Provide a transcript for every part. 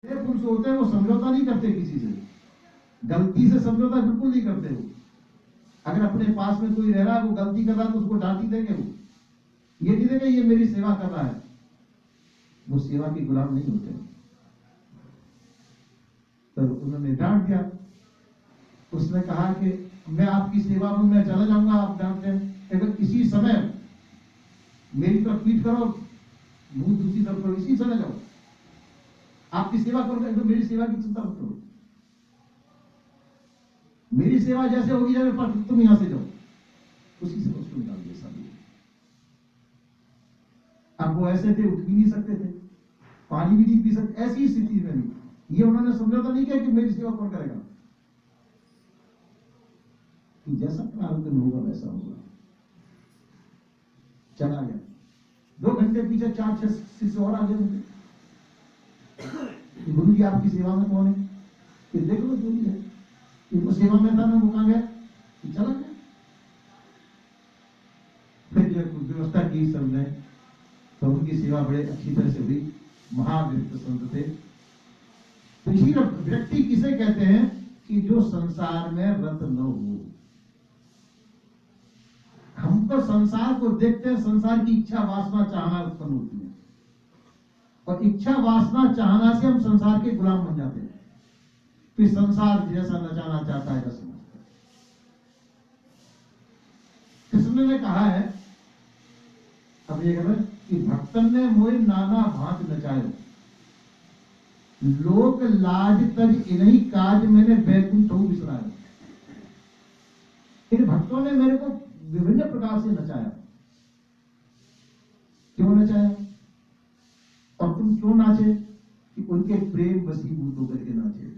पुरुष होते हैं वो समझौता नहीं करते किसी से, गलती से समझौता बिल्कुल नहीं करते वो। अगर अपने पास में कोई रह रहा है वो गलती कर रहा है तो उसको डांट ही देंगे, वो ये नहीं देंगे ये मेरी सेवा कर रहा है, वो सेवा के गुलाम नहीं होते। तो उन्होंने डांट दिया, उसने कहा कि मैं आपकी सेवा में मैं चला जाऊंगा, आप डांटते हैं, अगर इसी समय मेरी तरफ पीठ करो, मुंह दूसरी तरफ करो, इसी समय जाओ, आपकी सेवा करो, तो मेरी सेवा की चिंता मत करो, मेरी सेवा जैसे होगी जाए पर तुम यहां से जाओ, उसी से उसको निकाल दिया साहब। अब वो ऐसे थे, उठ भी नहीं सकते थे, पानी भी नहीं पी सकते, ऐसी स्थिति में भी ये उन्होंने समझौता नहीं किया कि मेरी सेवा कौन करेगा, कि जैसा प्रारंभ होगा वैसा होगा। चला गया, 2 घंटे पीछे 4-6 शिष्य और आगे होंगे, गुरु जी आपकी सेवा में कौन है, कि देख लो जो भी है, इनको सेवा में था, मैं वो कहां गया, कि चला गया। फिर जब व्यवस्था की सबने, तो उनकी सेवा बड़े अच्छी तरह से हुई, महाविरक्त संत थे। तो इसी व्यक्ति किसे कहते हैं कि जो संसार में रत न हो। हम तो संसार को देखते हैं, संसार की इच्छा वासना चाहना उत्पन्न होती है, और इच्छा वासना चाहना से हम संसार के गुलाम बन जाते हैं, फिर संसार जैसा नचाना चाहता है जैसा। कृष्ण ने कहा है, अब ये कहते कि भक्तन ने मोए नाना भांत नचायो, लोक लाज तज इन्हीं काज मैंने बैकुंठ बिसराया। इन भक्तों ने मेरे को विभिन्न प्रकार से नचाया। क्यों नचाया और तुम क्यों नाचे, कि उनके प्रेम वशीभूत होकर के नाचे,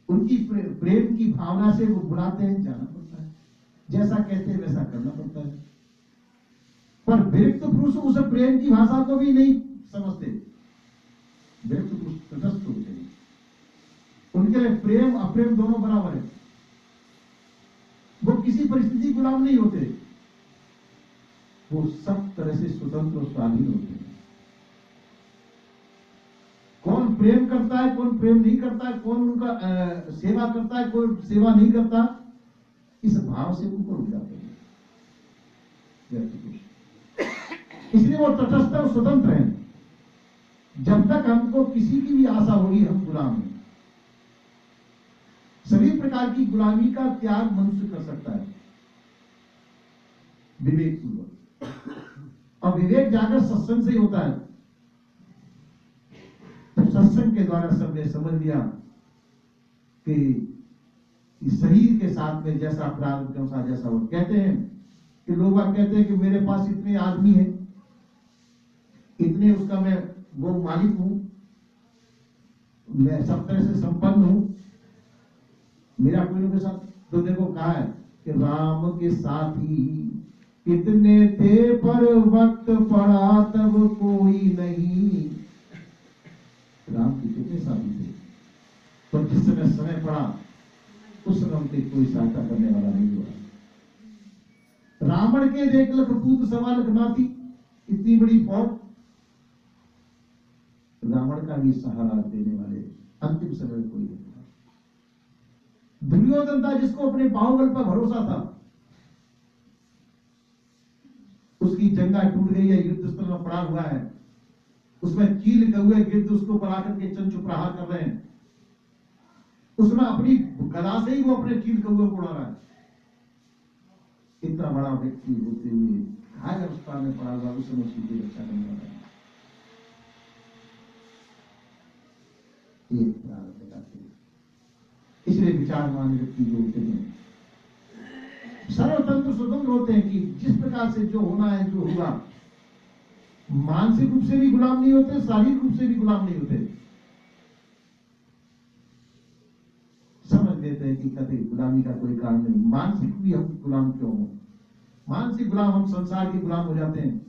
उनकी प्रेम की भावना से वो बुलाते हैं, जाना पड़ता है, जैसा कहते हैं वैसा करना पड़ता है। पर विरक्त पुरुष उस प्रेम की भाषा को भी नहीं समझते, विरक्त पुरुष तटस्थ होते हैं, उनके लिए प्रेम अप्रेम दोनों बराबर है, वो किसी परिस्थिति गुलाम नहीं होते, वो सब तरह से स्वतंत्र और स्वाधीन होते हैं। कौन प्रेम करता है, कौन प्रेम नहीं करता है, कौन उनका सेवा करता है, कौन सेवा नहीं करता, इस भाव से ऊपर उठ जाते हैं। इसलिए वो तटस्थ और स्वतंत्र हैं। जब तक हमको किसी की भी आशा होगी हम गुलाम हैं। सभी प्रकार की गुलामी का त्याग मनुष्य कर सकता है विवेक पूर्वक, और विवेक जाकर सत्संग से ही होता है। तो सत्संग के द्वारा सबने समझ लिया कि शरीर के साथ में जैसा प्रारंभ के अनुसार जैसा वो कहते हैं कि लोग कहते हैं कि मेरे पास इतने आदमी हैं, इतने उसका मैं वो मालिक हूं, मैं सब तरह से संपन्न हूं, मेरा कोई के साथ। तो देखो कहा है कि राम के साथी कितने थे पर वक्त पड़ा तब कोई नहीं। राम के कितने साथी थे, पर जिस समय समय पड़ा उस समय उनकी कोई सहायता करने वाला नहीं हुआ। रावण के देख लख पूत सवाल नाती, इतनी बड़ी फौज, रावण का भी सहारा देने वाले अंतिम समय में कोई नहीं था। दुर्योधन था जिसको अपने बाहुबल पर भरोसा था, उसकी जंगा टूट गई है, युद्ध स्थल में पड़ा हुआ है, उसमें कील कौए गिद्ध उसको पर आकर के चंचु प्रहार कर रहे हैं, उसमें अपनी गदा से ही वो अपने कील कौए को उड़ा रहा है। इतना बड़ा व्यक्ति होते हुए घायल अवस्था में पड़ा हुआ, उस समय उसकी कोई रक्षा करने वाला है। ये प्रारब्ध का खेल। इसलिए विचारवान व्यक्ति जो होते हैं सर्वतंत्र स्वतंत्र होते हैं, कि जिस प्रकार से जो होना है जो हुआ, मानसिक रूप से भी गुलाम नहीं होते, शारीरिक रूप से भी गुलाम नहीं होते। समझ लेते हैं कि कभी गुलामी का कोई कारण नहीं, मानसिक भी हम गुलाम क्यों हो। मानसिक गुलाम हम संसार के गुलाम हो जाते हैं,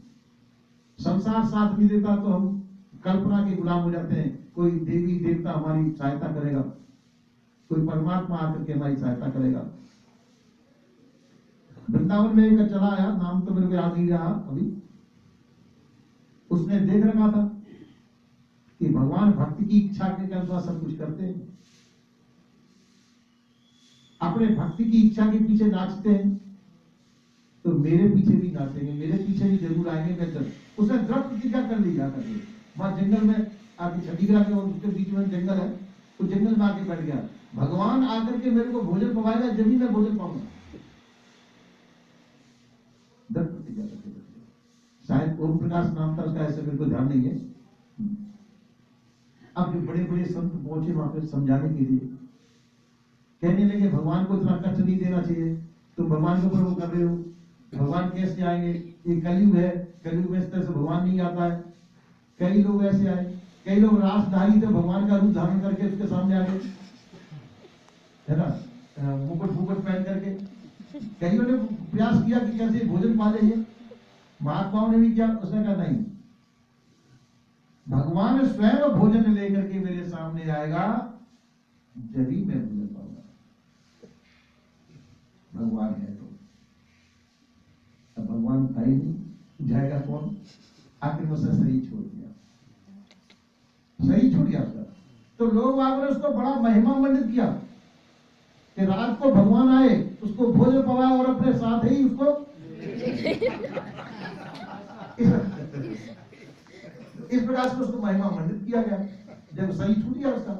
संसार साथ नहीं देता तो हम कल्पना के गुलाम हो जाते हैं। कोई देवी देवता हमारी सहायता करेगा, कोई परमात्मा आकर के हमारी सहायता करेगा। वृंदावन में एक चला आया, नाम तो मेरे को याद नहीं रहा अभी, उसने देख रखा था भगवान भक्त की इच्छा के अनुसार सब कुछ करते हैं। अपने भक्ति की इच्छा के पीछे नाचते हैं तो मेरे पीछे भी नाचेंगे, मेरे पीछे भी जरूर आएंगे। मैं उसने दृढ़ प्रतिज्ञा कर ली जाकर के वहां जंगल में आके छठीगढ़ के और उसके बीच में जंगल है, तो जंगल में आके बैठ गया। भगवान आकर के मेरे को भोजन पवाएगा जब ही मैं भोजन पाऊंगा। दृढ़ प्रतिज्ञा करके बैठ गया। शायद ओम प्रकाश नाम था उसका, ऐसे मेरे को ध्यान नहीं है। अब जो बड़े बड़े संत पहुंचे वहां पे समझाने के लिए, कहने लगे भगवान को इतना कष्ट नहीं देना चाहिए, तुम भगवान के ऊपर वो कर रहे हो, भगवान कैसे आएंगे, ये कलयुग है, कलयुग में इस तरह से भगवान नहीं आता है। कई लोग ऐसे आए, कई लोग रासधारी थे, भगवान का रूप धारण करके उसके सामने आ गए, है ना, मुकुट फुकुट पहन करके। कईयों ने प्रयास किया कि कैसे भोजन पा लेंगे, महात्माओं ने भी किया। उसने कहा नहीं, भगवान स्वयं भोजन लेकर के मेरे सामने आएगा जब ही मैं भोजन पाऊंगा। भगवान है तो अब भगवान था ही नहीं, जाएगा कौन? आखिर में उसने शरीर छोड़ दिया, शरीर छूट गया उसका। तो लोग वहां उसको बड़ा महिमा मंडित किया कि रात को भगवान आए, उसको भोजन पवाया और अपने साथ ही उसको इस प्रकार से उसको महिमा मंडित किया गया। जब शरीर छूट गया उसका,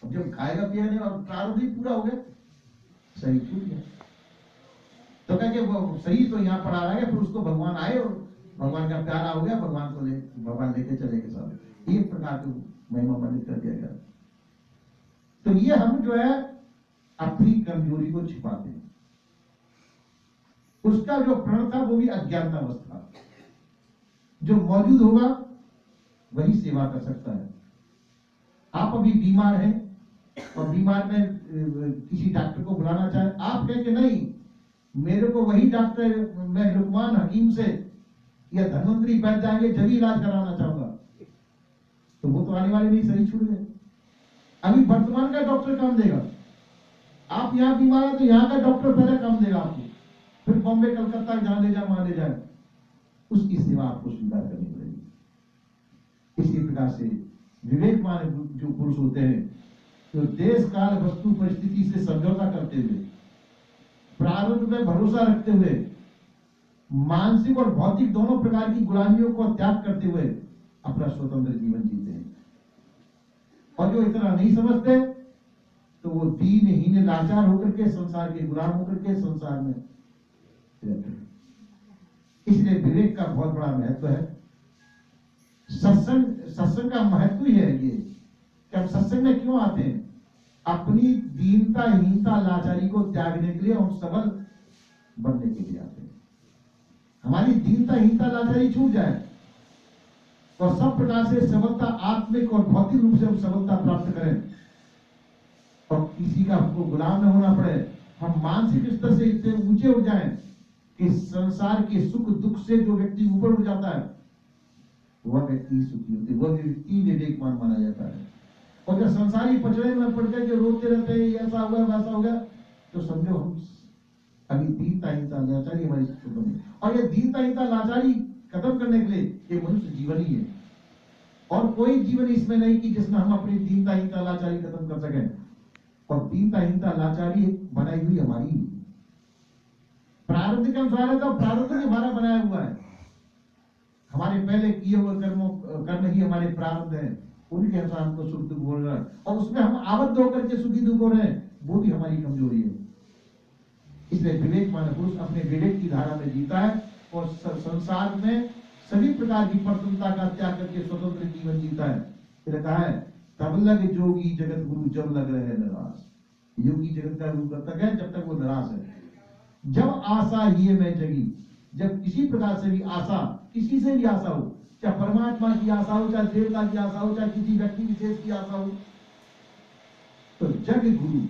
जब खाएगा पिएगा और प्रारब्ध ही पूरा हो गया, शरीर छूट गया। तो कह वो शरीर तो यहाँ पर आ रहा है, फिर उसको भगवान आए और भगवान का प्यारा हो गया, भगवान को भगवान लेके चले गए सब। एक प्रकार की महिमा मंडित कर दिया गया। तो ये हम जो है अपनी कमजोरी को छिपाते हैं। उसका जो प्रण था वो भी अज्ञानतावस्था, जो मौजूद होगा वही सेवा कर सकता है। आप अभी बीमार हैं और बीमार में किसी डॉक्टर को बुलाना चाहे, आप कहेंगे नहीं मेरे को वही डॉक्टर, मैं लुकमान हकीम से या धन्वंतरी बैठ जाएंगे जब ही इलाज कराना चाहूंगा, तो वो तो आने वाले नहीं, शरीर छूट गए। अभी वर्तमान का डॉक्टर काम देगा। आप यहाँ बीमार है तो यहाँ का डॉक्टर पहले काम देगा आपको, फिर बॉम्बे कलकत्ता जहां ले जाए वहां ले जाए, उसकी सेवा आपको स्वीकार करनी पड़ेगी। इसी प्रकार से विवेकवान जो पुरुष होते हैं तो देश काल वस्तु परिस्थिति से समझौता करते हुए, प्रारब्ध में भरोसा रखते हुए, मानसिक और भौतिक दोनों प्रकार की गुलामियों को त्याग करते हुए अपना स्वतंत्र जीवन जीते हैं। और जो इतना नहीं समझते तो वो दीनहीन लाचार होकर के संसार के गुलाम होकर के संसार में रहते हैं। इसलिए विवेक का बहुत बड़ा महत्व है। सत्संग का महत्व ही है ये कि हम सत्संग में क्यों आते हैं? अपनी दीनता हीनता लाचारी को त्यागने के लिए और सबल बनने के लिए आते हैं। हमारी दीनता हीनता लाचारी छूट जाए और सब प्रकार से सबलता, आत्मिक और भौतिक रूप से हम सबलता प्राप्त करें और किसी का हमको गुलाम न होना पड़े। हम मानसिक स्तर से इतने ऊंचे उठ जाएं कि संसार के सुख दुख से जो व्यक्ति ऊपर उठ जाता है वह व्यक्ति सुखी होते, वह व्यक्ति विवेकवान माना जाता है। और जब संसारी पचड़े में पड़ गए, जो रोते रहते हैं ऐसा हो गया वैसा हो गया, तो समझो हम अभी दीनता हीनता लाचारी हमारी खत्म है। और ये दीनता हीनता लाचारी खत्म करने के लिए ये मनुष्य जीवन ही है, और कोई जीवन इसमें नहीं कि जिसमें हम अपनी दीनता हीनता लाचारी खत्म कर सकें। और दीनता हीनता लाचारी बनाई हुई हमारी प्रारब्ध के अनुसार है, तो प्रारब्ध हमारा बनाया हुआ है। हमारे पहले किए हुए कर्म ही हमारे प्रारब्ध है, उनके अनुसार हमको सुख दुख बोल रहा है, और उसमें हम आबद्ध होकर के सुखी दुख हो रहे हैं, वो भी हमारी कमजोरी है। इसलिए विवेकवान पुरुष अपने विवेक की धारा में जीता है और संसार में सभी प्रकार की प्रसन्नता का त्याग करके स्वतंत्र जीवन जीता है। फिर कहा है तब लग जोगी जगत गुरु जब लग रहे निराश। योगी जगत का गुरु कब तक है? जब तक वो निराश है। जब आशा ही में जगी, जब किसी प्रकार से भी आशा, किसी से भी आशा हो, चाहे परमात्मा की आशा हो, चाहे देवता की आशा हो, चाहे किसी व्यक्ति विशेष की आशा हो, तो जग गुरु,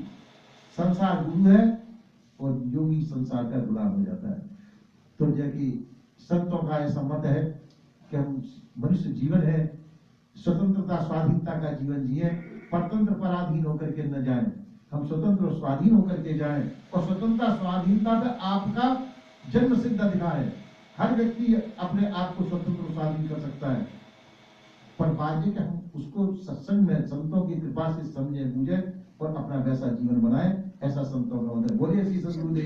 संसार गुरु है और योगी संसार का गुलाम हो जाता है। तो जबकि संतों का ऐसा मत है कि हम मनुष्य जीवन है, स्वतंत्रता स्वाधीनता का जीवन जिए, परतंत्र पराधीन होकर के न जाएं, हम स्वतंत्र और स्वाधीन होकर के जाएं। और स्वतंत्रता स्वाधीनता पे आपका जन्म सिद्ध अधिकार है। हर व्यक्ति अपने आप को स्वतंत्र और स्वाधीन कर सकता है। पर भाग्य कि हम उसको सत्संग में संतों की कृपा से समझे बूझे और अपना वैसा जीवन बनाए, ऐसा संतों का बोलिए श्री सद्गुरुदेव।